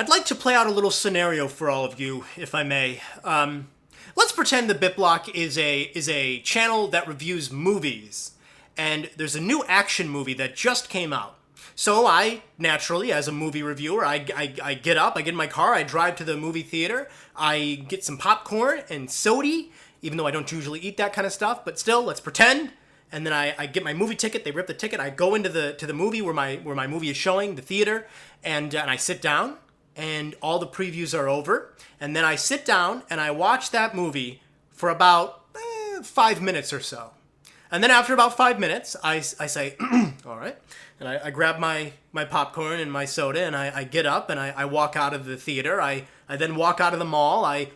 I'd like to play out a little scenario for all of you, if I may. Let's pretend the BitBlock is a channel that reviews movies, and there's a new action movie that just came out. So I, naturally, as a movie reviewer, I get up, I get in my car, I drive to the movie theater, I get some popcorn and soda, even though I don't usually eat that kind of stuff, but still, let's pretend. And then I get my movie ticket, they rip the ticket, I go into the movie where my movie is showing, the theater, and I sit down, and all the previews are over, and then I sit down and I watch that movie for about 5 minutes or so. And then after about 5 minutes, I say, all right, and I grab my popcorn and my soda, and I get up and I walk out of the theater. I then walk out of the mall. I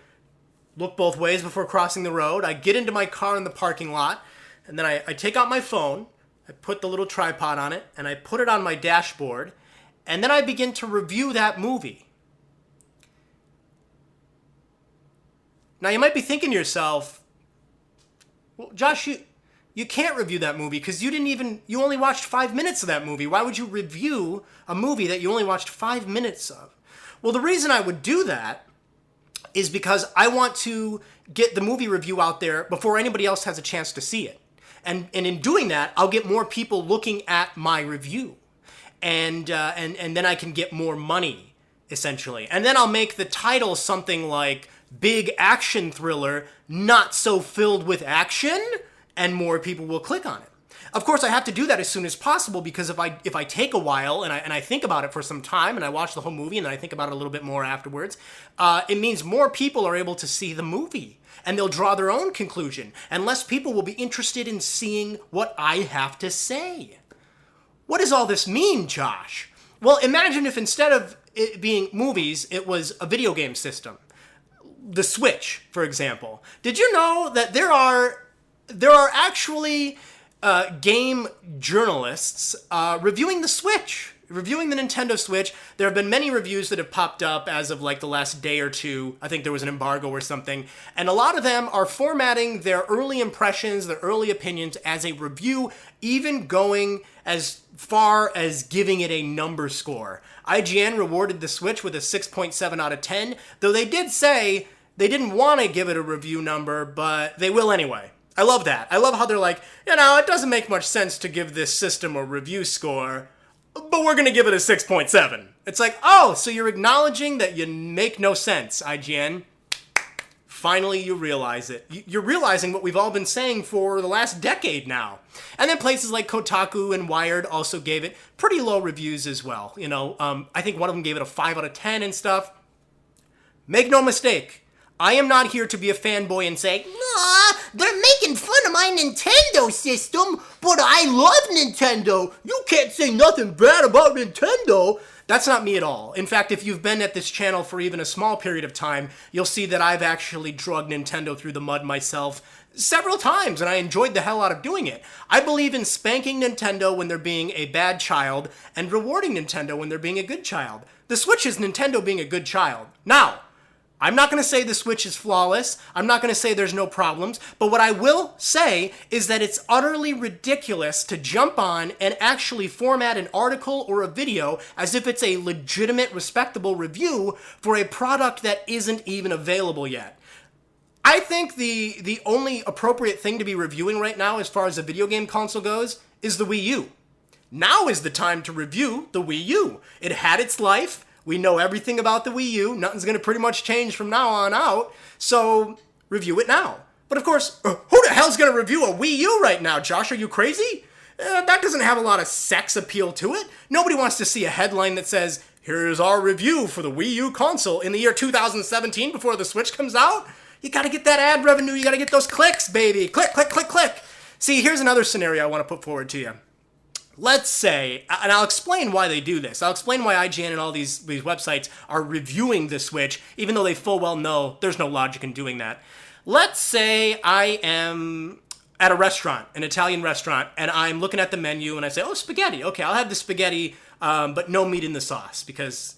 look both ways before crossing the road. I get into my car in the parking lot, and then I take out my phone, I put the little tripod on it, and I put it on my dashboard, and then I begin to review that movie. Now, you might be thinking to yourself, well, Josh, you can't review that movie because you only watched 5 minutes of that movie. Why would you review a movie that you only watched 5 minutes of? Well, the reason I would do that is because I want to get the movie review out there before anybody else has a chance to see it. And in doing that, I'll get more people looking at my review. And then I can get more money, essentially. And then I'll make the title something like Big Action Thriller, Not So Filled with Action, and more people will click on it. Of course, I have to do that as soon as possible, because if I take a while and I think about it for some time and I watch the whole movie and then I think about it a little bit more afterwards, it means more people are able to see the movie and they'll draw their own conclusion, and less people will be interested in seeing what I have to say. What does all this mean, Josh? Well, imagine if instead of it being movies, it was a video game system. The Switch, for example. Did you know that there are actually game journalists reviewing the Switch, reviewing the Nintendo Switch? There have been many reviews that have popped up as of like the last day or two. I think there was an embargo or something. And a lot of them are formatting their early impressions, their early opinions as a review, even going as far as giving it a number score. IGN rewarded the Switch with a 6.7 out of 10, though they did say they didn't want to give it a review number, but they will anyway. I love that. I love how they're like, it doesn't make much sense to give this system a review score, but we're going to give it a 6.7. It's like, oh, so you're acknowledging that you make no sense, IGN. Finally, you realize it. You're realizing what we've all been saying for the last decade now. And then places like Kotaku and Wired also gave it pretty low reviews as well. I think one of them gave it a 5 out of 10 and stuff. Make no mistake. I am not here to be a fanboy and say, nah, they're making fun of my Nintendo system, but I love Nintendo. You can't say nothing bad about Nintendo. That's not me at all. In fact, if you've been at this channel for even a small period of time, you'll see that I've actually dragged Nintendo through the mud myself several times, and I enjoyed the hell out of doing it. I believe in spanking Nintendo when they're being a bad child and rewarding Nintendo when they're being a good child. The Switch is Nintendo being a good child. Now, I'm not going to say the Switch is flawless. I'm not going to say there's no problems. But what I will say is that it's utterly ridiculous to jump on and actually format an article or a video as if it's a legitimate, respectable review for a product that isn't even available yet. I think the only appropriate thing to be reviewing right now as far as a video game console goes is the Wii U. Now is the time to review the Wii U. It had its life. We know everything about the Wii U. Nothing's going to pretty much change from now on out. So review it now. But of course, who the hell's going to review a Wii U right now, Josh? Are you crazy? That doesn't have a lot of sex appeal to it. Nobody wants to see a headline that says, here's our review for the Wii U console in the year 2017 before the Switch comes out. You got to get that ad revenue. You got to get those clicks, baby. Click, click, click, click. See, here's another scenario I want to put forward to you. Let's say, and I'll explain why they do this. I'll explain why IGN and all these websites are reviewing the Switch, even though they full well know there's no logic in doing that. Let's say I am at a restaurant, an Italian restaurant, and I'm looking at the menu and I say, oh, spaghetti. Okay, I'll have the spaghetti, but no meat in the sauce because,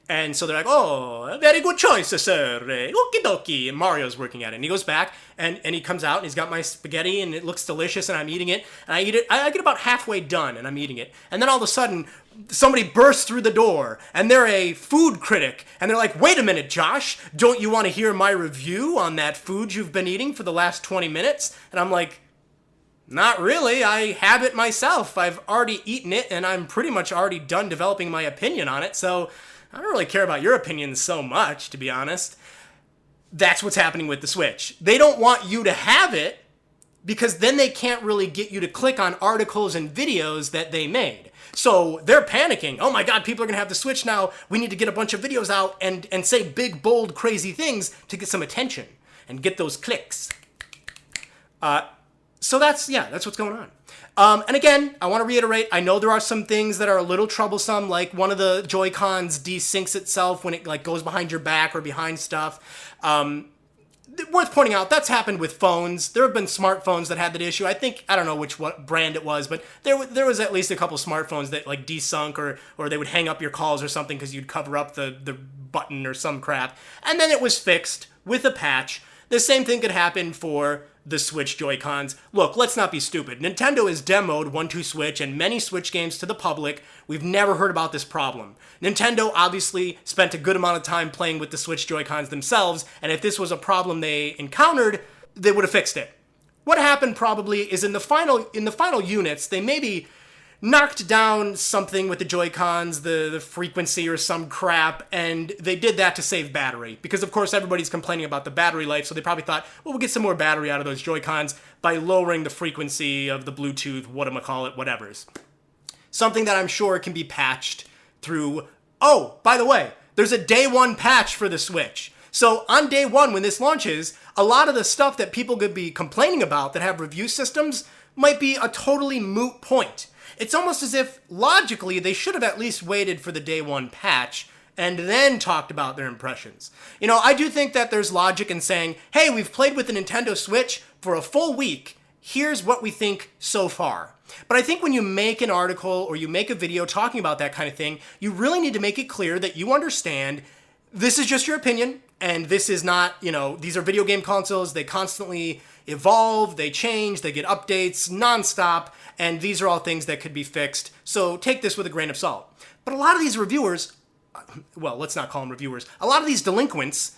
And so they're like, oh, very good choice, sir. Okie dokie. And Mario's working at it. And he goes back and he comes out and he's got my spaghetti and it looks delicious and I'm eating it. And I eat it. I get about halfway done and I'm eating it. And then all of a sudden, somebody bursts through the door and they're a food critic. And they're like, wait a minute, Josh, don't you want to hear my review on that food you've been eating for the last 20 minutes? And I'm like, not really. I have it myself. I've already eaten it and I'm pretty much already done developing my opinion on it. So I don't really care about your opinion so much, to be honest. That's what's happening with the Switch. They don't want you to have it because then they can't really get you to click on articles and videos that they made. So they're panicking. Oh my God, people are going to have the Switch now. We need to get a bunch of videos out and say big, bold, crazy things to get some attention and get those clicks. So that's what's going on. And again, I want to reiterate, I know there are some things that are a little troublesome, like one of the Joy-Cons desyncs itself when it like goes behind your back or behind stuff. Worth pointing out, that's happened with phones. There have been smartphones that had that issue. I don't know what brand it was, but there was at least a couple smartphones that like desunk or they would hang up your calls or something because you'd cover up the button or some crap. And then it was fixed with a patch. The same thing could happen for the Switch Joy-Cons. Look, let's not be stupid. Nintendo has demoed 1-2-Switch and many Switch games to the public. We've never heard about this problem. Nintendo obviously spent a good amount of time playing with the Switch Joy-Cons themselves, and if this was a problem they encountered, they would have fixed it. What happened probably is in the final units, they maybe knocked down something with the Joy-Cons, the frequency or some crap, and they did that to save battery. Because, of course, everybody's complaining about the battery life, so they probably thought, well, we'll get some more battery out of those Joy-Cons by lowering the frequency of the Bluetooth, whatevers. Something that I'm sure can be patched through... Oh, by the way, there's a day one patch for the Switch. So on day one, when this launches, a lot of the stuff that people could be complaining about that have review systems might be a totally moot point. It's almost as if, logically, they should have at least waited for the day one patch and then talked about their impressions. You know, I do think that there's logic in saying, hey, we've played with the Nintendo Switch for a full week. Here's what we think so far. But I think when you make an article or you make a video talking about that kind of thing, you really need to make it clear that you understand this is just your opinion, and this is not, these are video game consoles. They constantly evolve, they change, they get updates nonstop, and these are all things that could be fixed. So take this with a grain of salt. But a lot of these reviewers, well, let's not call them reviewers, a lot of these delinquents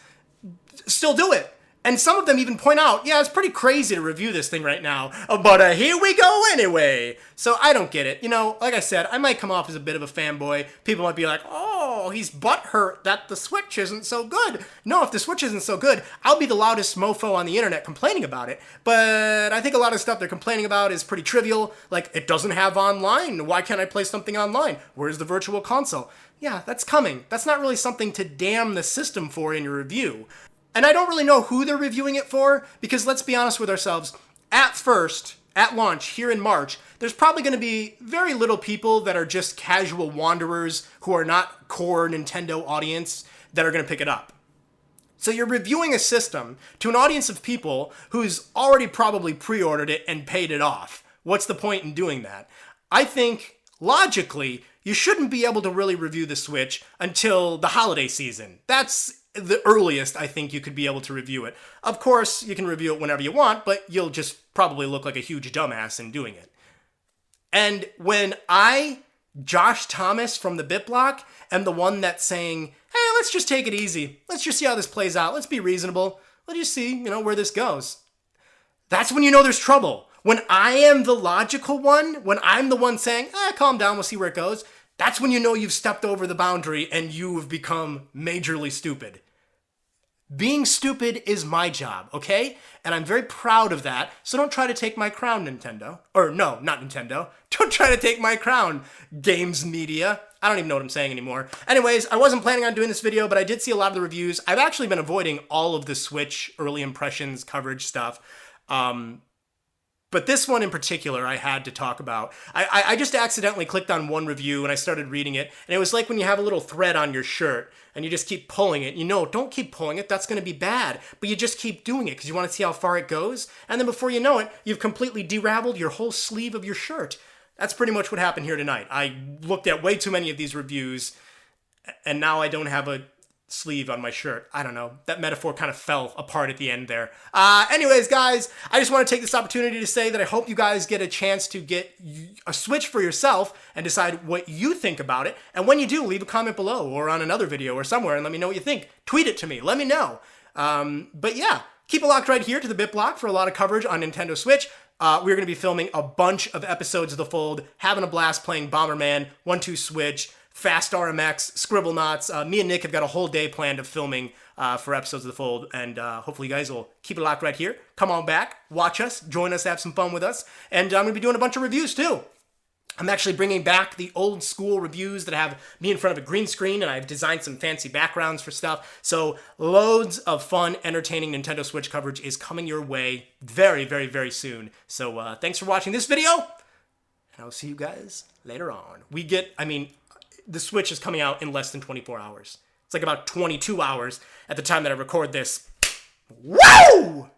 still do it. And some of them even point out, yeah, it's pretty crazy to review this thing right now, but here we go anyway. So I don't get it. Like I said, I might come off as a bit of a fanboy. People might be like, oh, he's butthurt that the Switch isn't so good. No, if the Switch isn't so good, I'll be the loudest mofo on the internet complaining about it. But I think a lot of stuff they're complaining about is pretty trivial. Like, it doesn't have online. Why can't I play something online? Where's the virtual console? Yeah, that's coming. That's not really something to damn the system for in your review. And I don't really know who they're reviewing it for, because let's be honest with ourselves, at launch, here in March, there's probably going to be very little people that are just casual wanderers who are not core Nintendo audience that are going to pick it up. So you're reviewing a system to an audience of people who's already probably pre-ordered it and paid it off. What's the point in doing that? I think, logically, you shouldn't be able to really review the Switch until the holiday season. That's the earliest I think you could be able to review it. Of course, you can review it whenever you want, but you'll just probably look like a huge dumbass in doing it. And when Josh Thomas from TheBitBlock, am the one that's saying, hey, let's just take it easy. Let's just see how this plays out. Let's be reasonable. Let's just see, where this goes. That's when you know there's trouble. When I am the logical one, when I'm the one saying, calm down, we'll see where it goes, that's when you know you've stepped over the boundary and you have become majorly stupid. Being stupid is my job, okay? And I'm very proud of that, so don't try to take my crown, Nintendo. Or no, not Nintendo. Don't try to take my crown, games media. I don't even know what I'm saying anymore. Anyways, I wasn't planning on doing this video, but I did see a lot of the reviews. I've actually been avoiding all of the Switch early impressions coverage stuff. But this one in particular, I had to talk about. I just accidentally clicked on one review and I started reading it. And it was like when you have a little thread on your shirt and you just keep pulling it. Don't keep pulling it. That's going to be bad. But you just keep doing it because you want to see how far it goes. And then before you know it, you've completely de-raveled your whole sleeve of your shirt. That's pretty much what happened here tonight. I looked at way too many of these reviews and now I don't have a sleeve on my shirt. I don't know. That metaphor kind of fell apart at the end there. Anyways, guys, I just want to take this opportunity to say that I hope you guys get a chance to get a Switch for yourself and decide what you think about it. And when you do, leave a comment below or on another video or somewhere and let me know what you think. Tweet it to me. Let me know. But yeah, keep it locked right here to the BitBlock for a lot of coverage on Nintendo Switch. We're going to be filming a bunch of episodes of The Fold, having a blast playing Bomberman, 1-2 Switch, Fast RMX, Scribblenauts. Me and Nick have got a whole day planned of filming for episodes of The Fold, and hopefully you guys will keep it locked right here. Come on back, watch us, join us, have some fun with us, and I'm going to be doing a bunch of reviews too. I'm actually bringing back the old school reviews that have me in front of a green screen, and I've designed some fancy backgrounds for stuff. So loads of fun, entertaining Nintendo Switch coverage is coming your way very, very, very soon. So thanks for watching this video, and I'll see you guys later on. The Switch is coming out in less than 24 hours. It's like about 22 hours at the time that I record this. Woo!